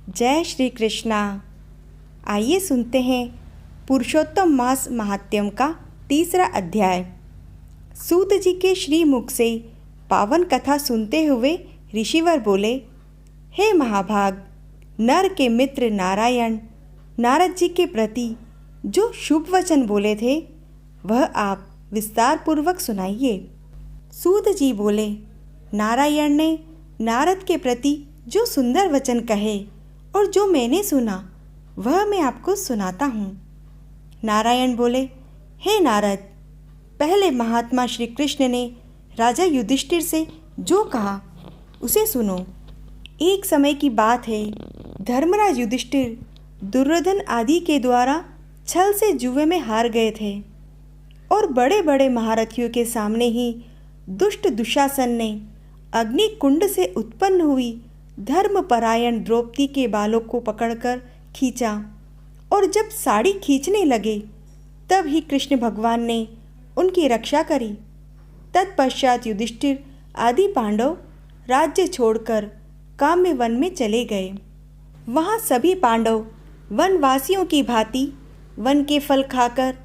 जय श्री कृष्णा। आइए सुनते हैं पुरुषोत्तम मास महात्म्य का तीसरा अध्याय। सूत जी के श्रीमुख से पावन कथा सुनते हुए ऋषिवर बोले, हे महाभाग, नर के मित्र नारायण नारद जी के प्रति जो शुभ वचन बोले थे वह आप विस्तार पूर्वक सुनाइए। सूत जी बोले, नारायण ने नारद के प्रति जो सुंदर वचन कहे और जो मैंने सुना वह मैं आपको सुनाता हूँ। नारायण बोले, हे नारद, पहले महात्मा श्री कृष्ण ने राजा युधिष्ठिर से जो कहा उसे सुनो। एक समय की बात है, धर्मराज युधिष्ठिर दुर्योधन आदि के द्वारा छल से जुए में हार गए थे और बड़े बड़े महारथियों के सामने ही दुष्ट दुशासन ने अग्निकुंड से उत्पन्न हुई धर्मपरायण द्रौपदी के बालों को पकड़कर खींचा और जब साड़ी खींचने लगे तब ही कृष्ण भगवान ने उनकी रक्षा करी। तत्पश्चात युधिष्ठिर आदि पांडव राज्य छोड़कर काम्य वन में चले गए। वहाँ सभी पांडव वनवासियों की भांति वन के फल खाकर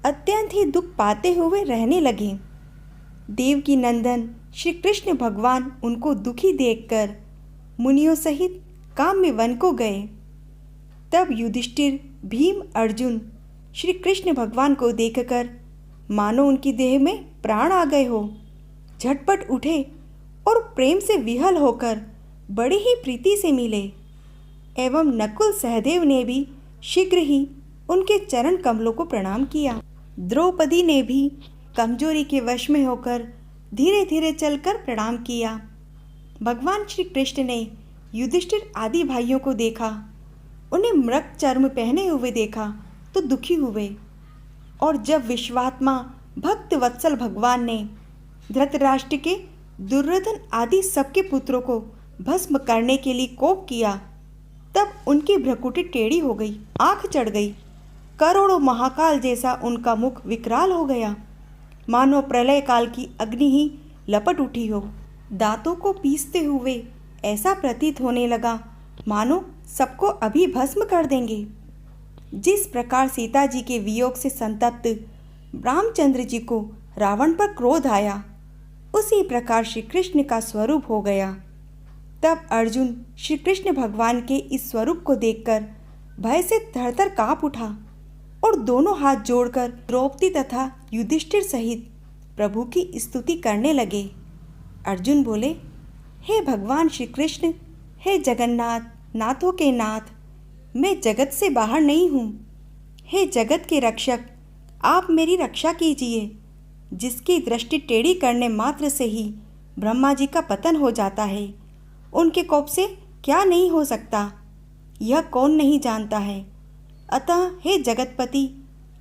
अत्यंत ही दुख पाते हुए रहने लगे। देवकी नंदन श्री कृष्ण भगवान उनको दुखी देखकर मुनियों सहित काम्य वन को गए। तब युधिष्ठिर, भीम, अर्जुन श्री कृष्ण भगवान को देखकर मानो उनकी देह में प्राण आ गए हो, झटपट उठे और प्रेम से विहल होकर बड़ी ही प्रीति से मिले। एवं नकुल सहदेव ने भी शीघ्र ही उनके चरण कमलों को प्रणाम किया। द्रौपदी ने भी कमजोरी के वश में होकर धीरे धीरे चलकर प्रणाम किया। भगवान श्री कृष्ण ने युधिष्ठिर आदि भाइयों को देखा, उन्हें मृग चर्म पहने हुए देखा तो दुखी हुए। और जब विश्वात्मा भक्त वत्सल भगवान ने धृतराष्ट्र के, दुर्योधन आदि सबके पुत्रों को भस्म करने के लिए कोप किया तब उनकी भ्रुकुटी टेढ़ी हो गई, आंख चढ़ गई। करोड़ों महाकाल जैसा उनका मुख विकराल हो गया, मानो प्रलय काल की अग्नि ही लपट उठी हो। दांतों को पीसते हुए ऐसा प्रतीत होने लगा मानो सबको अभी भस्म कर देंगे। जिस प्रकार सीता जी के वियोग से संतप्त रामचंद्र जी को रावण पर क्रोध आया, उसी प्रकार श्री कृष्ण का स्वरूप हो गया। तब अर्जुन श्री कृष्ण भगवान के इस स्वरूप को देखकर भय से थरथर काँप उठा और दोनों हाथ जोड़कर द्रौपदी तथा युधिष्ठिर सहित प्रभु की स्तुति करने लगे। अर्जुन बोले, हे भगवान श्री कृष्ण, हे जगन्नाथ, नाथों के नाथ, मैं जगत से बाहर नहीं हूँ। हे जगत के रक्षक, आप मेरी रक्षा कीजिए। जिसकी दृष्टि टेढ़ी करने मात्र से ही ब्रह्मा जी का पतन हो जाता है, उनके कोप से क्या नहीं हो सकता, यह कौन नहीं जानता है। अतः हे जगतपति,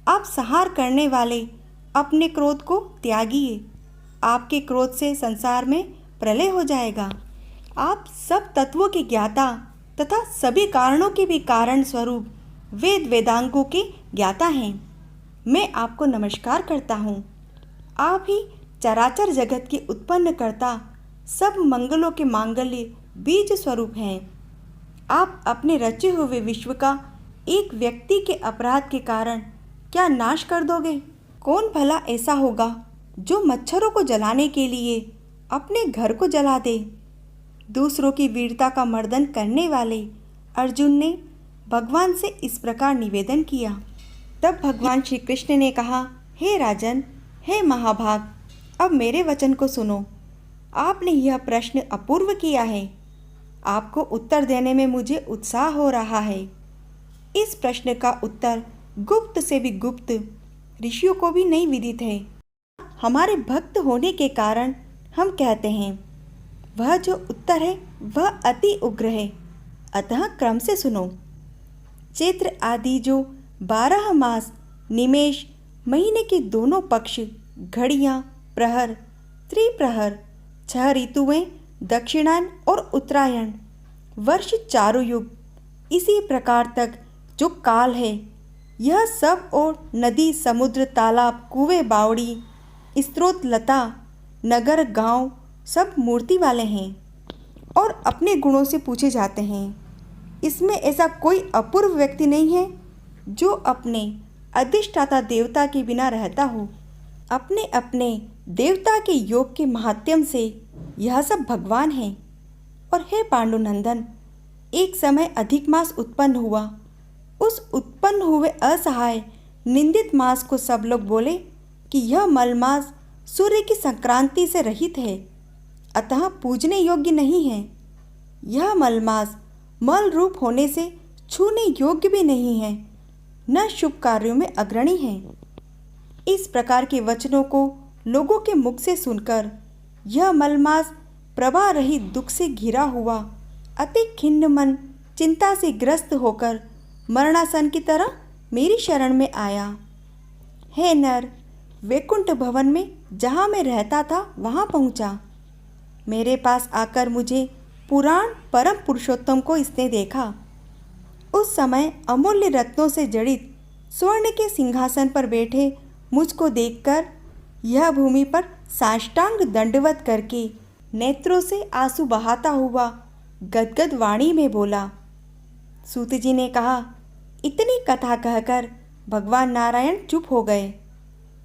आप संहार करने वाले अपने क्रोध को त्यागिए। आपके क्रोध से संसार में प्रलय हो जाएगा। आप सब तत्वों के ज्ञाता तथा सभी कारणों के भी कारण स्वरूप वेद वेदांगों के ज्ञाता हैं। मैं आपको नमस्कार करता हूँ। आप ही चराचर जगत के उत्पन्न करता, सब मंगलों के मांगल्य बीज स्वरूप हैं। आप अपने रचे हुए विश्व का एक व्यक्ति के अपराध के कारण क्या नाश कर दोगे? कौन भला ऐसा होगा जो मच्छरों को जलाने के लिए अपने घर को जला दे? दूसरों की वीरता का मर्दन करने वाले अर्जुन ने भगवान से इस प्रकार निवेदन किया। तब भगवान श्री कृष्ण ने कहा, हे राजन, हे महाभाग, अब मेरे वचन को सुनो। आपने यह प्रश्न अपूर्व किया है, आपको उत्तर देने में मुझे उत्साह हो रहा है। इस प्रश्न का उत्तर गुप्त से भी गुप्त, ऋषियों को भी नहीं विदित है। हमारे भक्त होने के कारण हम कहते हैं। वह जो उत्तर है वह अति उग्र है, अतः क्रम से सुनो। चैत्र आदि जो 12 मास, निमेष, महीने के दोनों पक्ष, घड़ियाँ, प्रहर, त्रिप्रहर, 6 ऋतुएं, दक्षिणायन और उत्तरायण, वर्ष चारों युग, इसी प्रकार तक जो काल है, यह सब और नदी, समुद्र, तालाब, कुएं, बावड़ी, स्रोत, लता, नगर, गांव सब मूर्ति वाले हैं और अपने गुणों से पूछे जाते हैं। इसमें ऐसा कोई अपूर्व व्यक्ति नहीं है जो अपने अधिष्ठाता देवता के बिना रहता हो। अपने अपने देवता के योग के महात्म्य से यह सब भगवान हैं। और हे पांडुनंदन, एक समय अधिक मास उत्पन्न हुआ। उस उत्पन्न हुए असहाय निंदित मास को सब लोग बोले कि यह मलमास सूर्य की संक्रांति से रहित है, अतः पूजने योग्य नहीं है। यह मलमास मल रूप होने से छूने योग्य भी नहीं है, न शुभ कार्यों में अग्रणी है। इस प्रकार के वचनों को लोगों के मुख से सुनकर यह मलमास प्रभा रहित दुख से घिरा हुआ अति खिन्न मन चिंता से ग्रस्त होकर मरणासन की तरह मेरी शरण में आया। हे नर, वैकुंठ भवन में जहाँ मैं रहता था वहाँ पहुँचा। मेरे पास आकर मुझे पुराण परम पुरुषोत्तम को इसने देखा। उस समय अमूल्य रत्नों से जड़ित स्वर्ण के सिंहासन पर बैठे मुझको देखकर यह भूमि पर साष्टांग दंडवत करके नेत्रों से आंसू बहाता हुआ गदगद वाणी में बोला। सूत जी ने कहा, इतनी कथा कहकर भगवान नारायण चुप हो गए।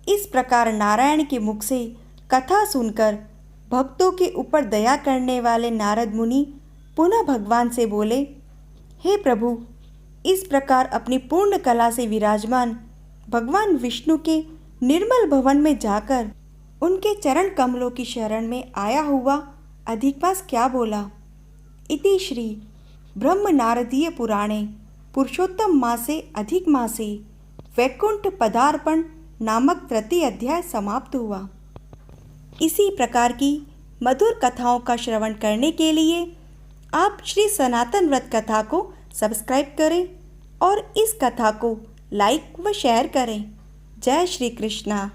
इस प्रकार नारायण के मुख से कथा सुनकर भक्तों के ऊपर दया करने वाले नारद मुनि पुनः भगवान से बोले, हे प्रभु, इस प्रकार अपनी पूर्ण कला से विराजमान भगवान विष्णु के निर्मल भवन में जाकर उनके चरण कमलों की शरण में आया हुआ अधिकमास क्या बोला। इति श्री ब्रह्म नारदीय पुराणे पुरुषोत्तम मासे अधिक मासे वैकुंठ पदार्पण नामक तृतीय अध्याय समाप्त हुआ। इसी प्रकार की मधुर कथाओं का श्रवण करने के लिए आप श्री सनातन व्रत कथा को सब्सक्राइब करें और इस कथा को लाइक व शेयर करें। जय श्री कृष्णा।